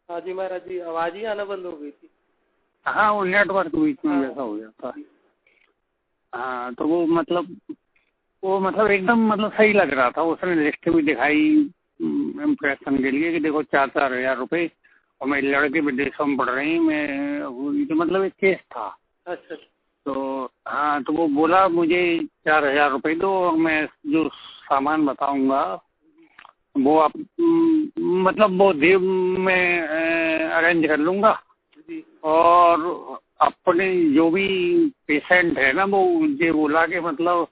हाँ जी महाराज जी, आवाज ही आना बंद हो गई थी। हाँ, वो नेटवर्क बीच में हाँ वैसा हो जाता है। हाँ, तो वो मतलब एकदम मतलब सही लग रहा था। उसने लिस्ट भी दिखाई इम्प्रेशन के लिए कि देखो 4-4 हज़ार रुपये, और मेरे लड़के विदेशों में पढ़ रहे हैं, मैं तो मतलब एक केस था। अच्छा। तो हाँ, तो वो बोला मुझे 4 हज़ार रुपये दो और मैं जो सामान बताऊंगा वो आप मतलब वो देव में अरेंज कर लूंगा। जी और अपने जो भी पेशेंट है ना, वो मुझे बोला कि मतलब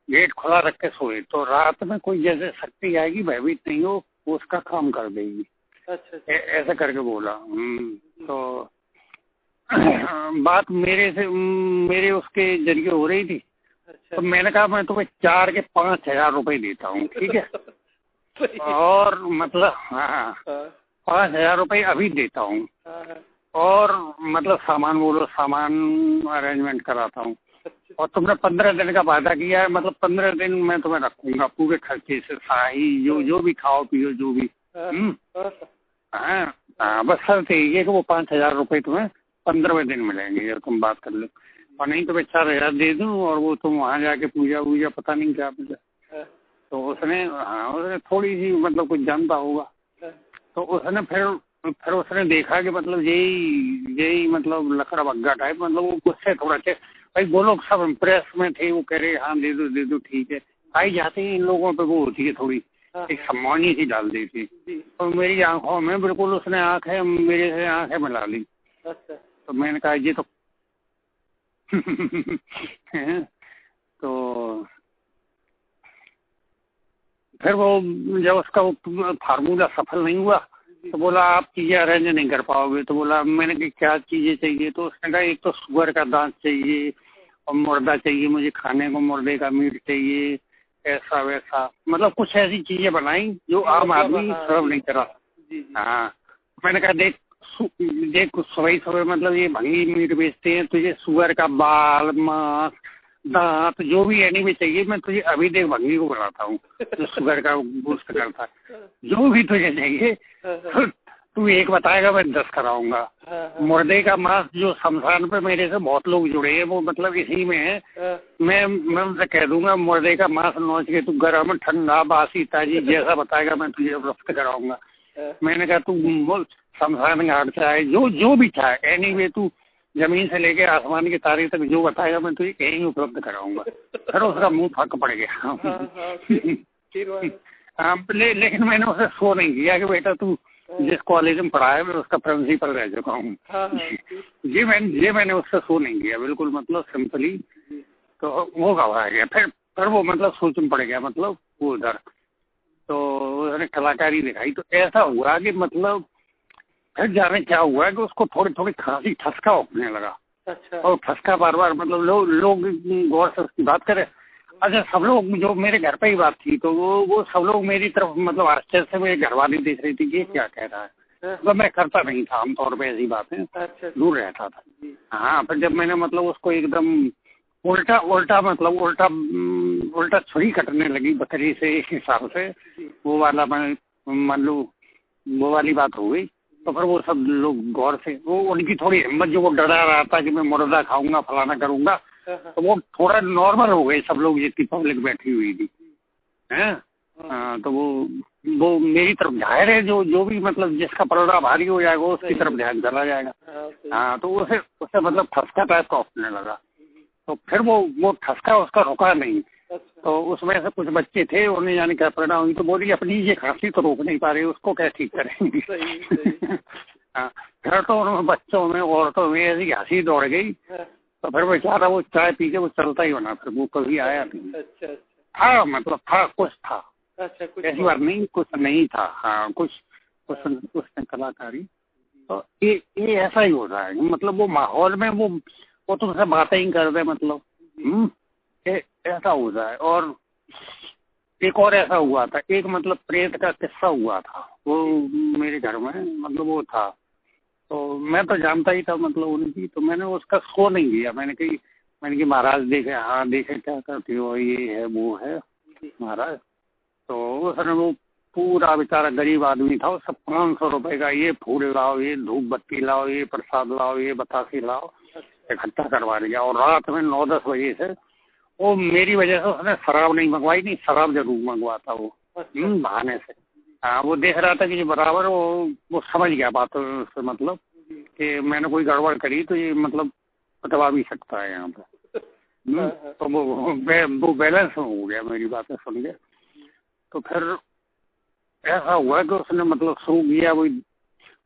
गेट खुला रख के सोए, तो रात में कोई जैसे शक्ति आएगी भयभीत नहीं हो, वो उसका काम कर देगी। अच्छा। ऐसा करके बोला। तो बात मेरे उसके जरिए हो रही थी। अच्छा। तो मैंने कहा मैं तुम्हें 4 के 5 हज़ार रुपये देता हूँ, ठीक है। और मतलब हाँ, 5 हज़ार रुपये अभी देता हूँ। और मतलब सामान बोलो, सामान अरेंजमेंट कराता हूँ। और तुमने 15 दिन का वादा किया है, मतलब 15 दिन मैं तुम्हें रखूंगा पूरे खर्चे से, शाही जो भी खाओ पियो जो भी। हाँ, बस शर्त यही है कि वो 5 हज़ार रुपये तुम्हें 15वें दिन मिलेंगे अगर तुम बात कर लो, और नहीं तो मैं 4 हज़ार दे दूँ और वो तुम वहाँ जाके पूजा वूजा पता नहीं क्या मुझे। तो उसने थोड़ी सी मतलब कुछ जानता होगा। तो उसने फिर उसने देखा कि मतलब यही मतलब लकड़ा बग्गा टाइप, मतलब वो गुस्से थोड़ा थे भाई। वो लोग सब इम्प्रेस में थे, वो कह रहे हाँ दे दो ठीक है। आई जाती है इन लोगों पे वो होती है थोड़ी एक सम्मानी सी डाल दी थी। तो मेरी आंखों में बिल्कुल उसने मेरे से आंखें मिला ली। तो मैंने कहा ये तो तो फिर वो जब उसका वो फार्मूला सफल नहीं हुआ तो बोला आप चीजें अरेंज नहीं कर पाओगे। तो बोला, मैंने कहा क्या चीजें चाहिए। तो उसने कहा एक तो सुअर का दांत चाहिए और मुर्दा चाहिए मुझे खाने को, मुर्दे का मीट चाहिए, ऐसा वैसा, मतलब कुछ ऐसी चीजें बनाई जो आम आदमी सर्व नहीं करा। हाँ, मैंने कहा देख सुबह मतलब ये भंगी मीट बेचते हैं, तुझे सुअर का बाल मांस दांत जो भी एनीवे चाहिए, मैं तुझे अभी देख भंगी को बनाता हूँ जो शुगर का गोश्त करता है। जो भी तुझे चाहिए तो तू एक बताएगा, मैं 10 कराऊंगा। मुर्दे का मांस जो शमशान पे मेरे से बहुत लोग जुड़े हैं, वो मतलब इसी में है। मैं उनसे कह दूंगा मुर्दे का मांस नोच के तू गर्म ठंडा बासी ताजी जैसा बताएगा मैं तुझे रफ्त कराऊंगा। मैंने कहा तू बोल शमशान घाट से आए जो भी था एनीवे, तू जमीन से लेके आसमान की तारीख तक जो बताएगा मैं तुझे यही उपलब्ध कराऊंगा। फिर उसका मुंह फक पड़ गया। लेकिन मैंने उसे शो नहीं किया कि बेटा तू जिस कॉलेज में पढ़ा है मैं उसका प्रिंसिपल रह चुका हूँ। ये मैंने उससे शो नहीं किया, बिल्कुल मतलब सिंपली। तो वो घबरा गया। फिर वो मतलब सोच में पड़ गया, मतलब वो उधर तो उसने कलाकारी दिखाई। तो ऐसा हुआ कि मतलब फिर जाने क्या हुआ कि उसको थोड़ी थोड़ी खांसी ठसका उठने लगा। अच्छा। और ठसका बार बार मतलब लोग गौर से उसकी बात करें। अच्छा, सब लोग जो मेरे घर पे ही बात थी तो वो सब लोग मेरी तरफ मतलब आश्चर्य से मेरे घर वाली देख रही थी कि ये क्या कह रहा है। मतलब मैं करता नहीं था आमतौर पे ऐसी बातें। अच्छा। दूर रहता था। हाँ, फिर जब मैंने मतलब उसको एकदम उल्टा छुरी कटने लगी बकरी से एक हिसाब से, वो वाला मैं मान लो वो वाली बात हो गई। तो फिर वो सब लोग गौर से वो उनकी थोड़ी हिम्मत जो वो डरा रहा था कि मैं मुर्दा खाऊंगा फलाना करूंगा, तो वो थोड़ा नॉर्मल हो गए सब लोग जितनी पब्लिक बैठी हुई थी हैं। तो वो मेरी तरफ जाहिर है जो भी मतलब जिसका पलड़ा भारी हो जाएगा उसकी तरफ ध्यान चला जाएगा। हाँ, तो उसे मतलब ठसका टाइप का उठने लगा। तो फिर वो ठसका उसका रुका नहीं। तो उसमें से कुछ बच्चे थे, उन्हें यानी क्या परिणाम हुई, तो बोली अपनी ये खांसी तो रोक नहीं पा रहे, उसको क्या ठीक करेंगे। हाँ, फिर तो उन बच्चों में औरतों में ऐसी हंसी दौड़ गई। तो फिर बेचारा वो चाय पी के वो चलता ही होना, फिर वो कभी आया नहीं। अच्छा। हाँ, मतलब था कुछ था। अच्छा, कुछ ऐसी बात नहीं कुछ नहीं था। हाँ, कुछ उसने कलाकारी। तो ये ऐसा ही होता है, मतलब वो माहौल में वो तुमसे बातें ही कर दे, मतलब ऐसा होता है। और एक और ऐसा हुआ था, एक मतलब प्रेत का किस्सा हुआ था वो मेरे घर में, मतलब वो था। तो मैं तो जानता ही था मतलब उनकी, तो मैंने उसका शो नहीं किया। मैंने कही महाराज देखे, हाँ देखे क्या करती हो, ये है वो है महाराज। तो उसने वो पूरा बेचारा गरीब आदमी था, वो सब 500 रुपए का ये फूल लाओ, ये धूप बत्ती लाओ, ये प्रसाद लाओ, ये बतासी लाओ, इकट्ठा करवा दिया। और रात में 9-10 बजे से वो मेरी वजह से उसने शराब नहीं मंगवाई, नहीं शराब जरूर मंगवाता वो बहाने से। हाँ, वो देख रहा था कि बराबर वो समझ गया बात से, मतलब कि मैंने कोई गड़बड़ करी तो ये मतलब बतवा भी सकता है यहाँ पे। तो वो बैलेंस हो गया, मेरी बातें सुन के। तो फिर ऐसा हुआ कि उसने मतलब शुरू किया,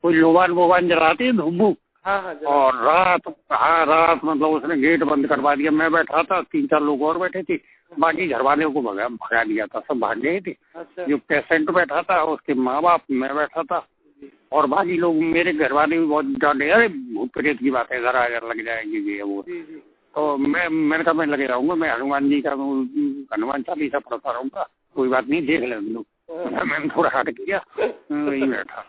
कोई लोबान जलाती है धूप। और रात मतलब उसने गेट बंद करवा दिया। मैं बैठा था, 3-4 लोग और बैठे थे, बाकी घर वाले को भगा दिया था, सब भाग गए थे। जो पेशेंट बैठा था, उसके माँ बाप, मैं बैठा था, और बाकी लोग मेरे घर वाले भी बहुत डांटे, अरे भूत प्रेत की बात है, घर आकर लग जाएंगे ये वो। तो मैंने कहा मैं लगे रहूंगा, मैं हनुमान जी का हनुमान चालीसा पढ़ता रहूंगा, कोई बात नहीं, देख ले लोग। मैंने थोड़ा हट किया, वही बैठा।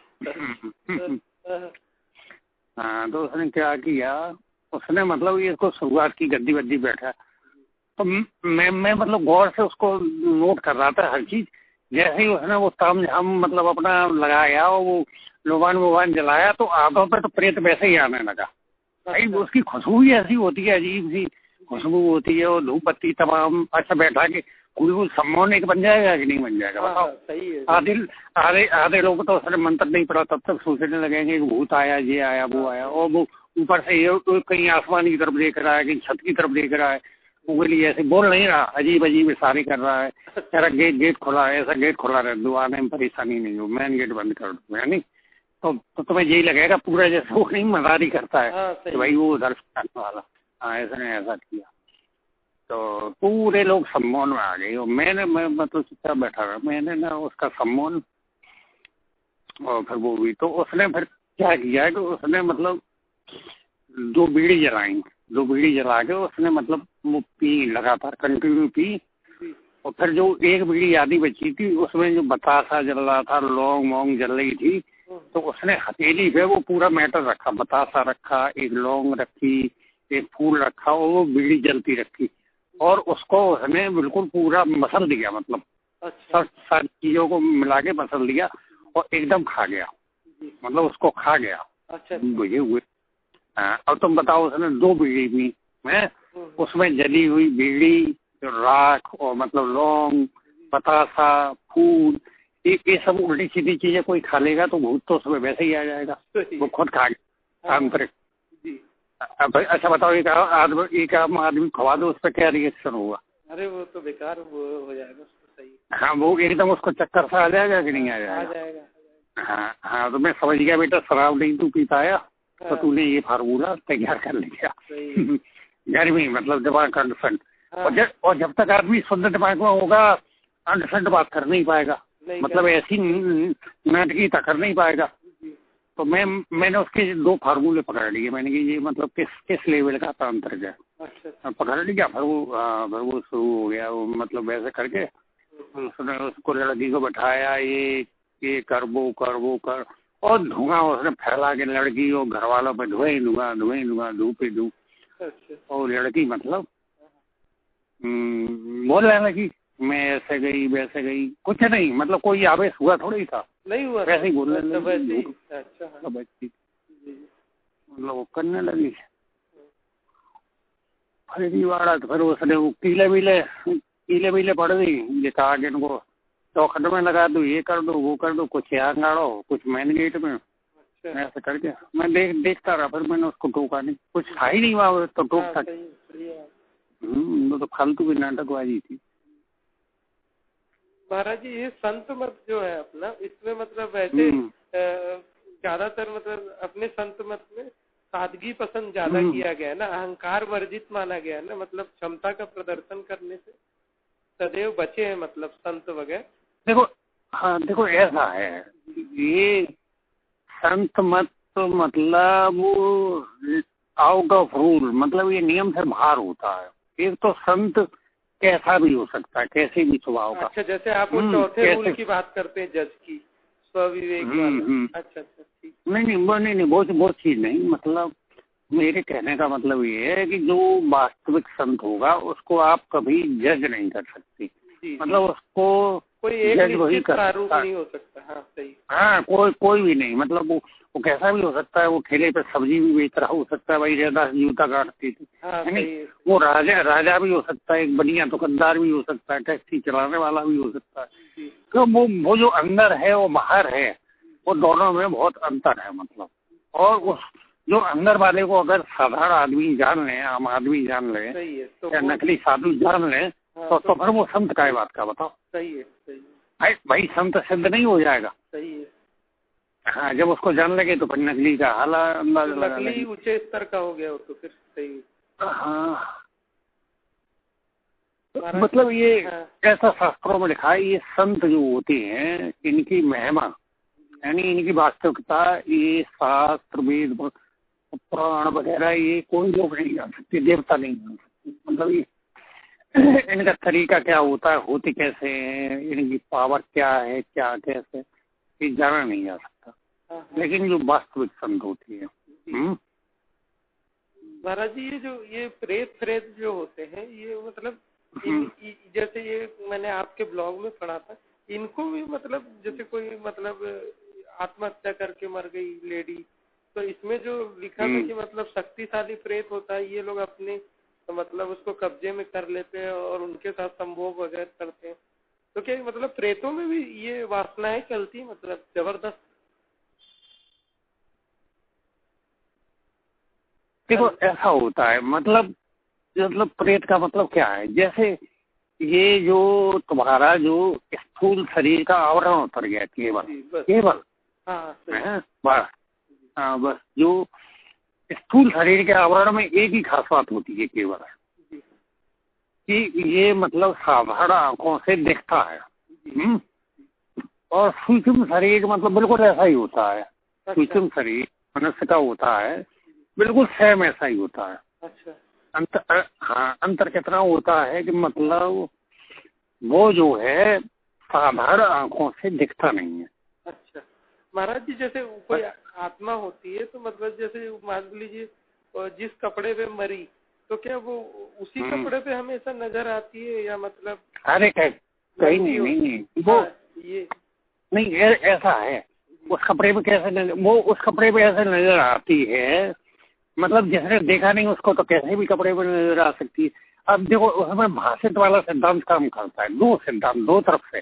हाँ, तो उसने क्या किया, उसने मतलब इसको शुरुआत की, गद्दी वद्दी बैठा। तो मैं मतलब गौर से उसको नोट कर रहा था हर चीज। जैसे ही उसने वो ताम झाम मतलब अपना लगाया और वो लोबान जलाया, तो आंखों पे तो प्रेत वैसे ही आने लगा। भाई उसकी खुशबू ही ऐसी होती है, अजीब सी खुशबू होती है, और धूप बत्ती तमाम। अच्छा, बैठा के कोई सम्मोहन एक बन जाएगा कि नहीं बन जाएगा, बताओ। सही है। आधे लोग तो उसने मंत्र नहीं पढ़ा तब तक सोचने लगेंगे कि भूत आया, ये आया, वो आया। और वो ऊपर से ये कहीं आसमान की तरफ देख रहा है, कहीं छत की तरफ देख रहा है, उंगली ऐसे बोल नहीं रहा, अजीब इशारे कर रहा है। तेरा गेट खुला है, ऐसा गेट खुला रह दो, आने में परेशानी नहीं हो, मेन गेट बंद कर दो, यानी तो तुम्हें यही लगेगा पूरा जैसे वो नहीं मजारी करता है कि भाई वो उधर करने वाला। हाँ, ऐसा किया तो पूरे लोग सम्मोहन में आ गए। और मैं मतलब चुपचाप बैठा रहा, मैंने ना उसका सम्मोहन, और फिर वो भी तो उसने फिर क्या किया कि उसने मतलब 2 बीड़ी जलाई, 2 बीड़ी जला के उसने मतलब वो पी, लगातार कंटिन्यू पी। और फिर जो 1 बीड़ी आधी बची थी, उसमें जो बतासा जल रहा था, लौंग मोंग जल रही थी, तो उसने हथेली पे वो पूरा मैटर रखा, बतासा रखा, 1 लौंग रखी, 1 फूल रखा, और वो बीड़ी जलती रखी। और उसको उसने बिल्कुल पूरा मसल दिया, मतलब सारी चीजों को मिला के मसल दिया, और एकदम खा गया, मतलब उसको खा गया बुझे हुए। अब तुम बताओ, उसने 2 बीड़ी पी, मैं उसमें जली हुई बीड़ी, राख, और मतलब लौंग, बतासा, फूल, ये सब उल्टी सीधी चीजें कोई खा लेगा तो भूत तो उसमें वैसे ही आ जाएगा, वो खुद खा गया आंतरिक। अच्छा बताओ, एक आदमी खवा दो, उस पर क्या रिएक्शन होगा? अरे वो तो बेकार वो हो जाएगा, सही। हाँ, वो एकदम उसको चक्कर सा आ जाएगा कि नहीं आ जाएगा? हाँ, तो मैं समझ गया बेटा, शराब नहीं तू पीता आया, तो तूने ये फार्मूला तैयार कर लिया। गर्मी मतलब दिमाग का अंडरस्टैंड। और जब तक आदमी शुद्ध दिमाग में होगा, अंडरस्टैंड बात कर नहीं पाएगा, मतलब ऐसी नाटकी कर नहीं पाएगा। तो मैंने उसके 2 फार्मूले पकड़ लिए। मैंने कि ये मतलब किस लेवल का अंतर है, पकड़ लिया। फिर वो शुरू हो गया, वो मतलब वैसे करके उसने उसको लड़की को बैठाया, ये कर वो कर, और धुआं उसने फैला के लड़की और घर वालों पे धूप ही धूप। और लड़की मतलब बोलने लगी, मैं ऐसे गई वैसे गई, कुछ नहीं, मतलब कोई आवेश हुआ थोड़ी था, नहीं हुआ, वैसे ही बोलने लगी। अच्छा, मतलब वो करने लगी फरीवाड़ा। तो फिर उसने वो कीले बीले पड़ गई, ये कहा कि इनको चौखट में लगा दो, ये कर दो, वो कर दो, कुछ यहाँ गाड़ो, कुछ मेन गेट में। ऐसे करके मैं देखता रहा, फिर मैंने उसको टोका नहीं, कुछ था ही नहीं वहाँ तो टोक था। वो तो फालतू की नाटकबाजी थी। महाराज जी, ये संत मत जो है अपना, इसमें मतलब वैसे ज्यादातर मतलब अपने संत मत में सादगी पसंद ज्यादा किया गया है ना, अहंकार वर्जित माना गया है ना, मतलब क्षमता का प्रदर्शन करने से सदैव बचे हैं मतलब संत वगैरह। देखो ऐसा है, ये संत मत तो मतलब आउट ऑफ रूल, मतलब ये नियम से बाहर होता है। एक तो संत कैसा भी हो सकता है, कैसे भी स्वभाव का। अच्छा, जैसे आप वो चौथे रूल की बात करते हैं, जज की, स्वविवेक वाला। अच्छा, ठीक। नहीं, वो चीज नहीं, मतलब मेरे कहने का मतलब ये है कि जो वास्तविक संत होगा उसको आप कभी जज नहीं कर सकते। मतलब उसको कोई एक जज वही निश्चित प्रारूप नहीं हो सकता। हाँ सही। हाँ, कोई भी नहीं, मतलब वो कैसा भी हो सकता है। वो ठेले पे सब्जी भी बेच रहा हो सकता है, भाई रैदास जूता काटती थी, हाँ, है नहीं। वो राजा भी हो सकता है, एक बढ़िया दुकानदार भी हो सकता है, टैक्सी चलाने वाला भी हो सकता है। तो वो जो अंदर है वो बाहर है, वो दोनों में बहुत अंतर है मतलब। और उस जो अंदर वाले को अगर साधारण आदमी जान ले, आम आदमी जान ले, या नकली साधु जान ले, तो फिर वो संत का बात का बताओ। सही है। भाई संत सिद्ध नहीं हो जाएगा। सही है। हाँ, जब उसको जान लगे तो फिर नकली का हाल अंदाजा लगा लेंगे। नकली ऊंचे स्तर का हो गया वो तो फिर। सही। हाँ, मतलब ये ऐसा शास्त्रों में लिखा है, ये संत जो होते हैं इनकी महिमा, यानी इनकी वास्तविकता, ये शास्त्र वेद पुराण वगैरह ये कोई लोग नहीं जान सकते, देवता नहीं जान सकते। मतलब ये इनका तरीका क्या होता है, होते कैसे हैं, इनकी पावर क्या है, क्या कैसे, ये जाना नहीं जा सकता। लेकिन जो वास्तविक संत होती है। महाराज जी, ये प्रेत जो होते हैं, ये मतलब जैसे ये मैंने आपके ब्लॉग में पढ़ा था, इनको भी मतलब जैसे कोई मतलब आत्महत्या करके मर गई लेडी, तो इसमें जो लिखा था कि मतलब शक्तिशाली प्रेत होता है, ये लोग अपने तो मतलब उसको कब्जे में कर लेते हैं और उनके साथ संभोग वगैरह करते हैं। तो क्या मतलब प्रेतों में भी ये वासनाएं चलती मतलब जबरदस्त? देखो ऐसा होता है, मतलब प्रेत का मतलब क्या है, जैसे ये जो तुम्हारा जो स्थूल शरीर का आवरण उतर गया केवल बस जो स्थूल शरीर के आवरण में एक ही खास बात होती है केवल, कि ये मतलब साधारण आंखों से दिखता है। और सूक्ष्म शरीर मतलब बिल्कुल ऐसा ही होता है। सूक्ष्म शरीर मनुष्य का होता है, बिल्कुल सेम ऐसा ही होता है। अंतर कितना होता है कि मतलब वो जो है साधारण आंखों से दिखता नहीं है। अच्छा महाराज जी, जैसे कोई आत्मा होती है तो मतलब जैसे मान लीजिए जिस कपड़े पे मरी, तो क्या वो उसी कपड़े पे हमेशा नजर आती है या मतलब? अरे कहीं नहीं वो ये नहीं ऐसा है। उस कपड़े पे कैसे वो उस कपड़े पे ऐसे नजर आती है, मतलब जिसने देखा नहीं उसको तो कैसे भी कपड़े पे नजर आ सकती है। अब देखो उसमें भाषित वाला सिद्धांत काम करता है, दो तरफ से,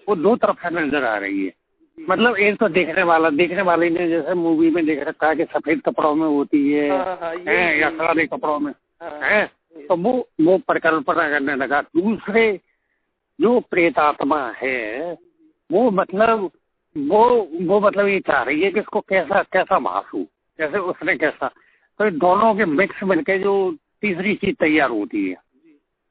वो दो तरफ से नजर आ रही है। मतलब एक तो देखने वाले ने जैसे मूवी में देख रखा है कि सफेद कपड़ों में होती है, या काले कपड़ों में है, तो वो परिकल्पना करने लगा। दूसरे जो प्रेतात्मा है वो मतलब ये चाह रही है कि इसको कैसा भासू, कैसे उसने कैसा, तो दोनों के मिक्स मिलके जो तीसरी चीज तैयार होती है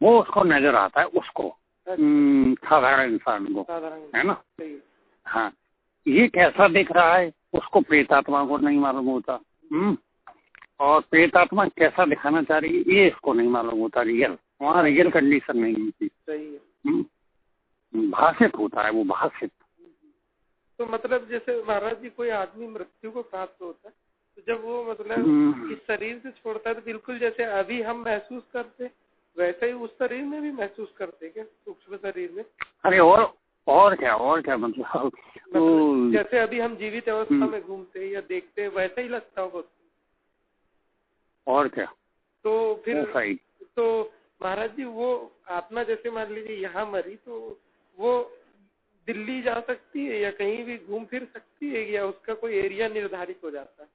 वो उसको नजर आता है, उसको साधारण इंसान को, है ना। हाँ, ये कैसा दिख रहा है उसको प्रेतात्मा को नहीं मालूम होता। और प्रेतात्मा कैसा दिखाना चाह रही है ये इसको नहीं मालूम होता। वहाँ रियल कंडीशन नहीं होती, भाषित होता है, वो भाषित। तो मतलब जैसे महाराज जी कोई आदमी मृत्यु को प्राप्त होता है, तो जब वो मतलब इस शरीर से छोड़ता है तो बिल्कुल जैसे अभी हम महसूस करते वैसे ही उस शरीर में भी महसूस करते क्या, सूक्ष्म शरीर में? अरे और क्या मतलब जैसे अभी हम जीवित अवस्था में घूमते या देखते वैसा ही लगता होगा। और क्या, तो फिर तो महाराज जी वो आत्मा जैसे मान लीजिए यहाँ मरी तो वो दिल्ली जा सकती है या कहीं भी घूम फिर सकती है, या उसका कोई एरिया निर्धारित हो जाता है?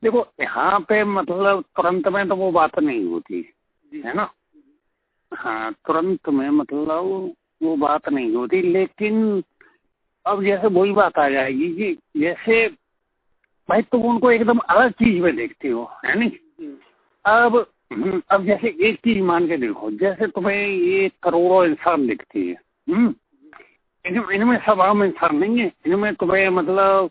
देखो यहाँ पे मतलब तुरंत में तो वो बात नहीं होती है ना। हाँ, तुरंत में मतलब वो बात नहीं होती, लेकिन अब जैसे वही बात आ जाएगी कि जैसे भाई तुम उनको एकदम अलग चीज में देखते हो, है नहीं। अब जैसे एक चीज मान के देखो, जैसे तुम्हें ये करोड़ों इंसान दिखते हैं, इनमें सब आम इंसान नहीं है, इनमें तुम्हें मतलब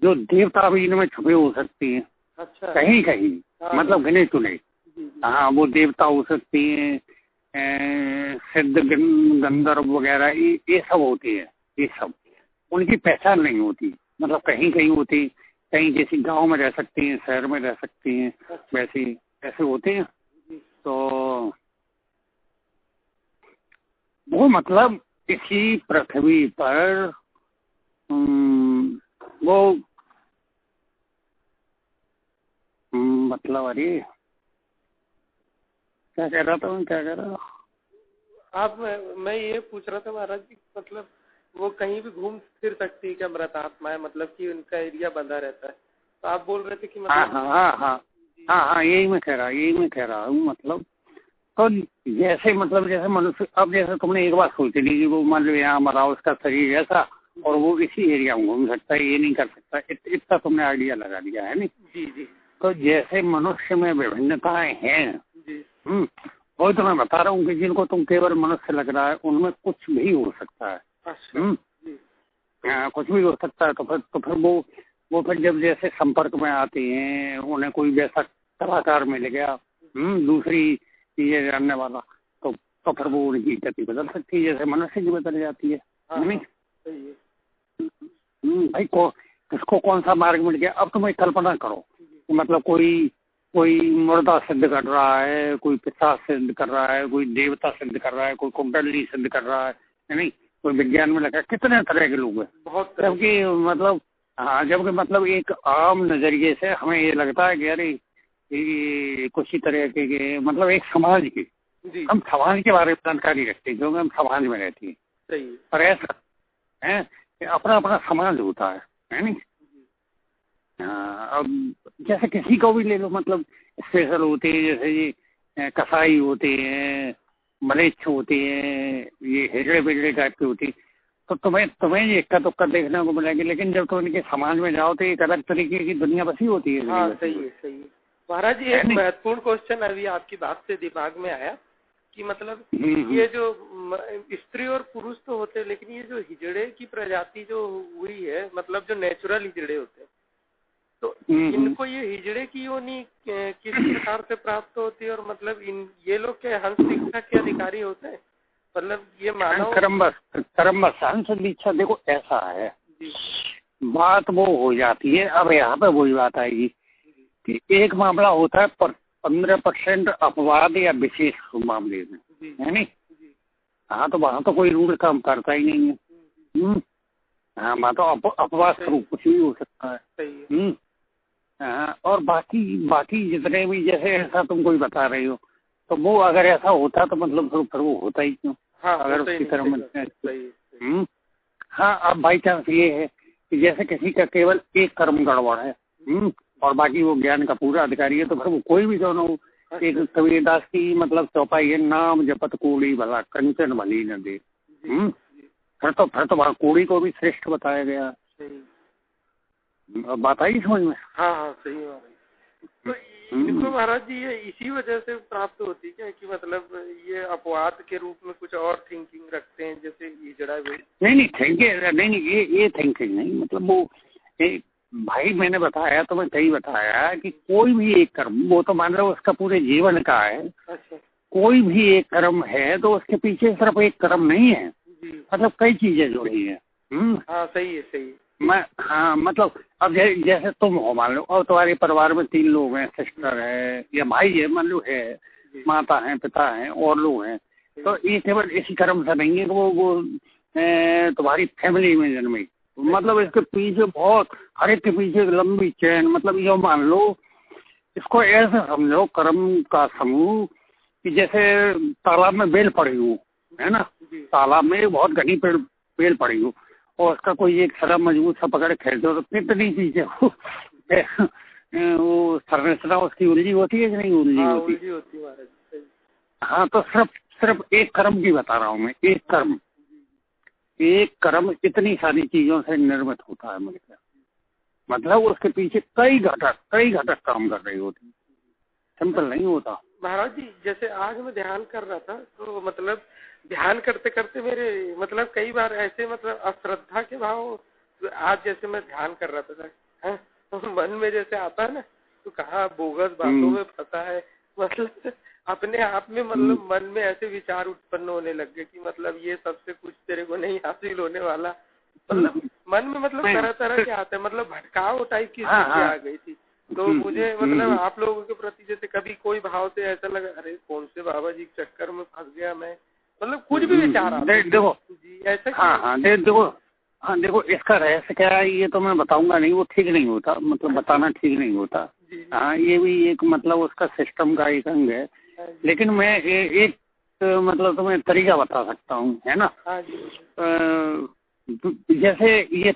जो देवता भी इनमें छुपे हो सकती हैं। अच्छा। कहीं मतलब गिने चुने। हाँ, वो देवता हो सकती हैं, सिद्ध गंधर्व वगैरह ये सब होती है। ये सब उनकी पहचान नहीं होती, मतलब कहीं होती, कहीं जैसी गांव में रह सकती हैं, शहर में रह सकती हैं, वैसे होते हैं। तो वो मतलब इसी पृथ्वी पर वो मतलब, अरे क्या कह रहा था मैं, क्या कह रहा था आप? मैं ये पूछ रहा था महाराज जी, मतलब वो कहीं भी घूम फिर सकती है क्या मृत आत्माएं, मतलब कि उनका एरिया बंधा रहता है? तो आप बोल रहे थे कि हाँ मतलब हाँ हाँ हाँ हाँ हाँ, यही मैं कह रहा हूँ मतलब। तो जैसे मतलब जैसे मनुष्य, अब जैसे तुमने एक बात सोच ली कि वो मान लो यहाँ मरा, उसका शरीर ऐसा और वो इसी एरिया में घूम सकता है, ये नहीं कर सकता, इतना तुमने आइडिया लगा दिया है नहीं। जी जी तो जैसे मनुष्य में विभिन्नताएं हैं, जी। वही तो मैं बता रहा हूँ कि जिनको तुम केवल मनुष्य लग रहा है उनमें कुछ भी हो सकता है। अच्छा जी। कुछ भी हो सकता है। तो फिर वो फिर जब जैसे संपर्क में आते हैं, उन्हें कोई वैसा कलाकार मिल गया, दूसरी चीजें जानने वाला, तो फिर वो उनकी गति बदल सकती है, जैसे मनुष्य की बदल जाती है। नहीं सही है। भाई, किसको कौन सा मार्ग मिल गया। अब तुम एक कल्पना करो कि मतलब कोई मुर्दा सिद्ध कर रहा है, कोई पिशाच सिद्ध कर रहा है, कोई देवता सिद्ध कर रहा है, कोई कुंडली सिद्ध कर रहा है नहीं, कोई विज्ञान में लगा, कितने तरह के लोग हैं। बहुत जबकि मतलब हाँ, जबकि मतलब एक आम नजरिए से हमें ये लगता है कि अरे ये कुछ ही तरह के मतलब एक समाज की, हम समाज के बारे में जानकारी रखते हैं क्योंकि हम समाज में रहते हैं। सही। पर ऐसा है कि अपना अपना समाज होता है नहीं। अब जैसे किसी को भी ले लो, मतलब स्पेशल होते हैं, जैसे ये कसाई होते हैं, मलेच्छ होते हैं, ये हिजड़े बिजड़े टाइप के होते हैं, तो तुम्हें ये इक्का दुक्का देखने को मिलेगी, लेकिन जब तुम इनके समाज में जाओ तो एक अलग तरीके की दुनिया बसी होती है। हाँ सही है सही है महाराज जी। एक महत्वपूर्ण क्वेश्चन अभी आपकी बात से दिमाग में आया कि मतलब ये जो स्त्री और पुरुष तो होते हैं, लेकिन ये जो हिजड़े की प्रजाति जो हुई है, मतलब जो नेचुरल हिजड़े होते हैं, तो इनको ये हिजड़े की योनि किस प्रकार से प्राप्त होती है? और मतलब ये लोग के हंस दीक्षा के अधिकारी होते हैं? मतलब ये मानव कर्मबस हंस दीक्षा। देखो ऐसा है, बात वो हो जाती है। अब यहाँ पे वही बात आएगी कि एक मामला होता है 15% अपवाद या विशेष मामले में, है नहीं। हाँ, तो वहाँ तो कोई रूल काम करता ही नहीं है। हाँ, वहाँ तो अपवाद स्वरूप कुछ भी हो सकता है। हाँ, और बाकी जितने भी, जैसे ऐसा तुम कोई बता रहे हो, तो वो अगर ऐसा होता तो मतलब फिर वो होता ही क्यों? हाँ, अगर उसकी तरह हाँ, अब बाई चांस ये है कि जैसे किसी का केवल एक कर्म गड़बड़ है, और बाकी वो ज्ञान का पूरा अधिकारी है, तो फिर वो कोई भी दोनों। एक कबीरदास की मतलब चौपाई है, नाम जपत कूड़ी भला कंचन भली न दे। फिर तो वहाँ कूड़ी को भी श्रेष्ठ बताया गया। बात आई समझ में? हाँ हाँ सही है। तो इनको महाराज जी ये इसी वजह से प्राप्त होती है कि मतलब ये अपवाद के रूप में कुछ और थिंकिंग रखते हैं, जैसे हिजड़ा भी? नहीं थिंकिंग नहीं, ये थिंकिंग नहीं, मतलब वो भाई मैंने बताया, तो मैं कहीं बताया कि कोई भी एक कर्म, वो तो मान लो उसका पूरे जीवन का है। अच्छा। कोई भी एक कर्म है तो उसके पीछे सिर्फ एक कर्म नहीं है, मतलब कई चीजें जुड़ी हैं। हाँ सही है सही। हाँ, मतलब अब जैसे तुम हो, मान लो, और तुम्हारे परिवार में 3 लोग हैं, सिस्टर है या भाई है, मान लो है, माता है, पिता है, और लोग हैं, तो ये केवल इसी कर्म से नहीं है कि वो तुम्हारी फैमिली में जन्मी, मतलब इसके पीछे बहुत, हर एक के पीछे एक लंबी चैन, मतलब ये मान लो, इसको ऐसे समझो कर्म का समूह कि जैसे तालाब में बेल पड़ी हो, है ना, तालाब में बहुत घनी बेल पड़ी हो, और उसका कोई एक सरा मजबूत सा पकड़ खेल दो तो कितनी चीजें वो संरचना उसकी उलझी होती है कि नहीं उलझी होती है। हाँ, तो सिर्फ एक कर्म की बता रहा हूँ मैं। एक कर्म इतनी सारी चीजों से निर्मित होता है मेरे ख्याल, मतलब उसके पीछे कई घटक काम कर रही होती, सिंपल नहीं होता। महाराज जी जैसे आज मैं ध्यान कर रहा था, तो मतलब ध्यान करते करते मेरे मतलब कई बार ऐसे मतलब अश्रद्धा के भाव, आज जैसे मैं ध्यान कर रहा था तो मन में जैसे आता है ना, तो कहाँ बोगस बातों में फंसा है, मतलब अपने आप में मतलब मन में ऐसे विचार उत्पन्न होने लग गए कि मतलब ये सबसे कुछ तेरे को नहीं हासिल होने वाला, मतलब मन में मतलब तरह तरह के आते हैं, मतलब भटकाव टाइप की चीजें आ गई थी। तो मुझे मतलब आप लोगों के प्रति जैसे कभी कोई भाव से ऐसा लगा, अरे कौन से बाबा जी के चक्कर में फंस गया मैं, मतलब कुछ भी विचार आता है। देखो जी ऐसा हाँ देखो इसका रहस्य क्या है ये तो मैं बताऊंगा नहीं, वो ठीक नहीं होता, मतलब बताना ठीक नहीं होता। हाँ ये भी एक मतलब उसका सिस्टम का एक अंग है, लेकिन मैं एक मतलब तुम्हें तरीका बता सकता हूँ, है ना। हाँ जी। जैसे ये